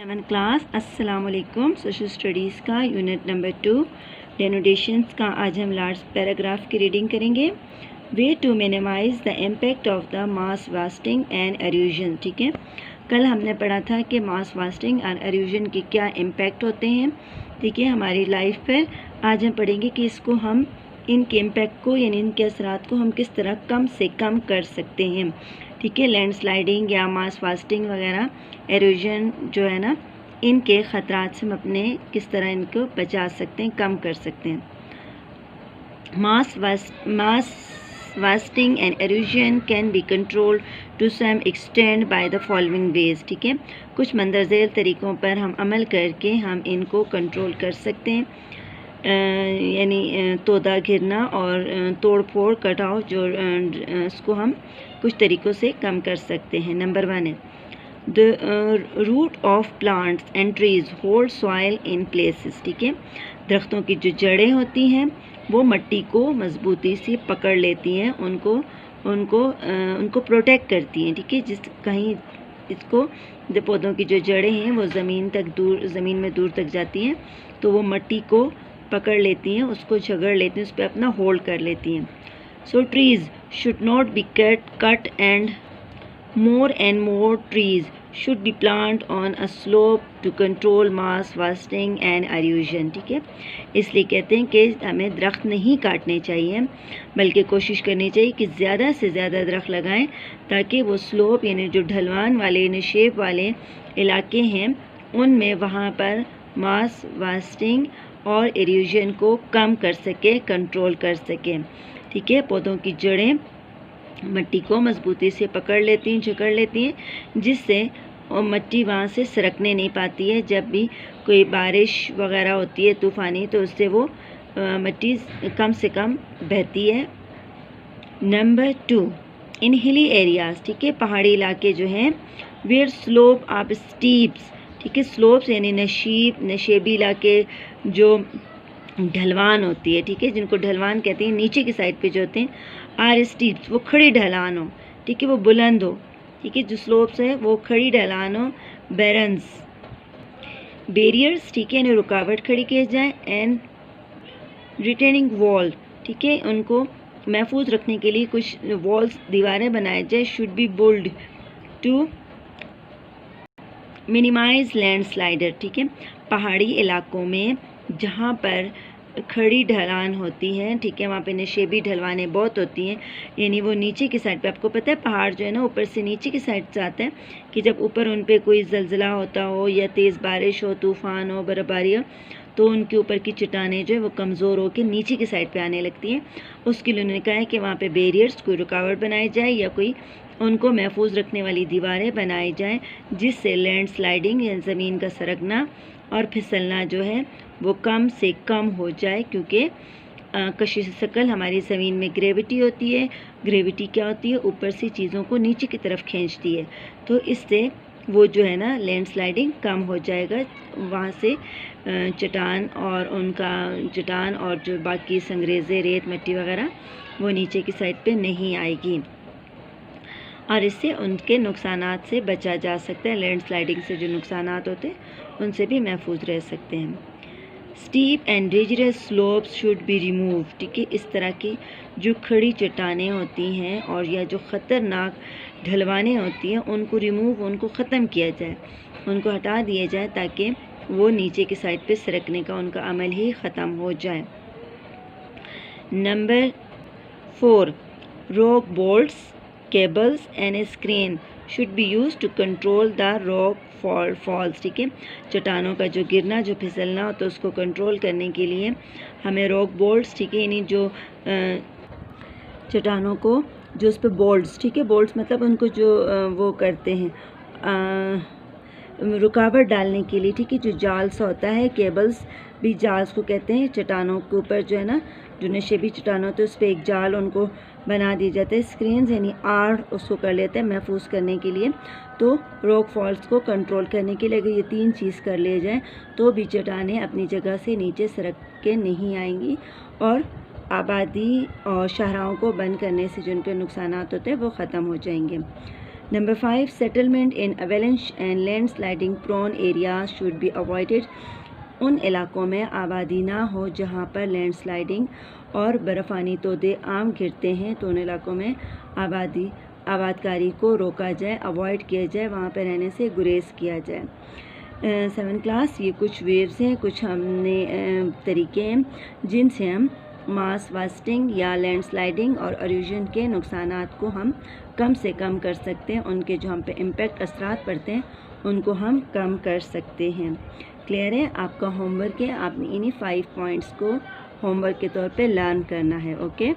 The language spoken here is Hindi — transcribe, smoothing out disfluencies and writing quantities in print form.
7th क्लास अस्सलाम वालेकुम। सोशल स्टडीज़ का यूनिट नंबर 2 डेनोटेशंस का आज हम लास्ट पैराग्राफ की रीडिंग करेंगे। Way to minimize the impact of the mass wasting and erosion. ठीक है, कल हमने पढ़ा था कि मास वास्टिंग और एरूजन के क्या इम्पेक्ट होते हैं, ठीक है, हमारी लाइफ पर। आज हम पढ़ेंगे कि इसको हम इनके इम्पेक्ट को यानी इनके असरात को हम किस तरह कम से कम कर सकते हैं। ठीक है, लैंडस्लाइडिंग या मास फास्टिंग वगैरह, एरोजन जो है ना, इनके ख़तरात से हम अपने किस तरह इनको बचा सकते हैं, कम कर सकते हैं। Mass wasting and erosion can be controlled to some extend by the following ways. ठीक है, कुछ मंदरज़ेल तरीक़ों पर हम अमल करके हम इनको कंट्रोल कर सकते हैं, यानी तोदा घिरना और तोड़ फोड़ कटाव जो इसको हम कुछ तरीक़ों से कम कर सकते हैं। नंबर 1 है the root of plants and trees hold soil in places. ठीक है, दरख्तों की जो जड़ें होती हैं वो मिट्टी को मजबूती से पकड़ लेती हैं, उनको प्रोटेक्ट करती हैं। ठीक है, जिस कहीं इसको जो पौधों की जो जड़ें हैं वो ज़मीन में दूर तक जाती हैं तो वो मिट्टी को पकड़ लेती हैं, उसको झगड़ लेती हैं, उस पर अपना होल्ड कर लेती हैं। So trees should not be cut and more trees should be planted on a slope to control mass wasting and erosion। ठीक है, इसलिए कहते हैं कि हमें दरख्त नहीं काटने चाहिए, बल्कि कोशिश करनी चाहिए कि ज़्यादा से ज़्यादा दरख्त लगाएं ताकि वो स्लोप यानी जो ढलवान वाले निशेब वाले इलाके हैं उनमें वहाँ पर मास वास्टिंग और एरोजन को कम कर सके, कंट्रोल कर सके। ठीक है, पौधों की जड़ें मिट्टी को मजबूती से पकड़ लेती हैं, झकड़ लेती हैं, जिससे मिट्टी वहाँ से सरकने नहीं पाती है। जब भी कोई बारिश वगैरह होती है तूफ़ानी तो उससे वो मिट्टी कम से कम बहती है। नंबर 2 इन हिली एरियाज़। ठीक है, पहाड़ी इलाके जो हैं वेयर स्लोप ऑफ स्टीप्स। ठीक है, स्लोप्स यानी नशेबी इलाके जो ढलवान होती है, ठीक है, जिनको ढलवान कहते हैं, नीचे की साइड पे जो होते हैं आर स्टीप्स, वो खड़ी ढलान हो, ठीक है, वो बुलंद हो। ठीक है, जो स्लोप्स है वो खड़ी ढलान हो। बैरियर्स, ठीक है, इन्हें रुकावट खड़ी किए जाए। एंड रिटेनिंग वॉल, ठीक है, उनको महफूज रखने के लिए कुछ वॉल्स, दीवारें बनाए जाए। Should be build to minimize landslider. ठीक है, पहाड़ी इलाकों में जहाँ पर खड़ी ढलान होती है, ठीक है, वहाँ पे नशेबी ढलवानें बहुत होती हैं, यानी वो नीचे की साइड पे, आपको पता है पहाड़ जो है ना ऊपर से नीचे की साइड से आता है कि जब ऊपर उन पे कोई ज़लज़ला होता हो या तेज़ बारिश हो, तूफ़ान हो, बर्फ़बारी हो, तो उनके ऊपर की चट्टानें जो है वो कमज़ोर होकर नीचे की साइड पे आने लगती हैं। उसके लिए उन्होंने कहा है कि वहाँ पे बैरियर्स, कोई रुकावट बनाई जाए या कोई उनको महफूज रखने वाली दीवारें बनाई जाएँ, जिससे लैंडस्लाइडिंग या ज़मीन का सरकना और फिसलना जो है वो कम से कम हो जाए। क्योंकि कशिश शकल हमारी ज़मीन में ग्रेविटी होती है। ग्रेविटी क्या होती है? ऊपर से चीज़ों को नीचे की तरफ खींचती है, तो इससे वो जो है ना लैंडस्लाइडिंग कम हो जाएगा। वहाँ से चट्टान और जो बाकी संगरेज़े, रेत, मिट्टी वगैरह वो नीचे की साइड पे नहीं आएगी और इससे उनके नुकसानात से बचा जा सकता है। लैंडस्लाइडिंग से जो नुकसानात होते हैं उनसे भी महफूज रह सकते हैं। Steep and dangerous slopes should be remove. ठीक है, इस तरह की जो खड़ी चट्टानें होती हैं और या जो ख़तरनाक ढलवानें होती हैं उनको ख़त्म किया जाए, उनको हटा दिया जाए ताकि वो नीचे की साइड पे सरकने का उनका अमल ही ख़त्म हो जाए। Number 4 rock bolts, cables and screen should be use to control the rock falls. ठीक है, चट्टानों का जो गिरना, जो फिसलना हो, तो उसको कंट्रोल करने के लिए हमें रॉक बोल्ट्स, ठीक है, यानी जो चट्टानों को जो उस पर बोल्ट्स, ठीक है, बोल्ट्स मतलब उनको जो वो करते हैं रुकावट डालने के लिए, ठीक है, जो जाल सा होता है, केबल्स भी जाल्स को कहते हैं। चट्टानों के ऊपर जो है ना, जो नशेबी चट्टान होते हैं उस पर एक जाल उनको बना दिया जाता है। स्क्रीन्स यानी आड़ उसको कर लेते हैं महफूज करने के लिए। तो रॉक फॉल्स को कंट्रोल करने के लिए अगर ये 3 चीज़ कर लिए जाएँ तो भी चट्टानें अपनी जगह से नीचे सरक के नहीं आएंगी और आबादी और शाहराहों को बंद करने से जो उन पर नुकसानात होते हैं वो ख़त्म हो जाएंगे। Number 5, settlement in avalanche and landsliding prone areas should be avoided. उन इलाकों में आबादी ना हो जहाँ पर लैंडस्लाइडिंग और बर्फ़ानी तोदे आम गिरते हैं, तो उन इलाकों में आबादकारी को रोका जाए, अवॉइड किया जाए, वहाँ पर रहने से गुरेज किया जाए। 7 क्लास, ये कुछ वेव्स हैं, कुछ हमने तरीके हैं जिनसे हम मास वास्टिंग या लैंडस्लाइडिंग और एरोजन के नुकसानात को हम कम से कम कर सकते हैं, उनके जो हम पे इम्पैक्ट असरात पड़ते हैं उनको हम कम कर सकते हैं। क्लियर है? आपका होमवर्क है, आपने इन्हीं 5 पॉइंट्स को होमवर्क के तौर पे लर्न करना है। ओके।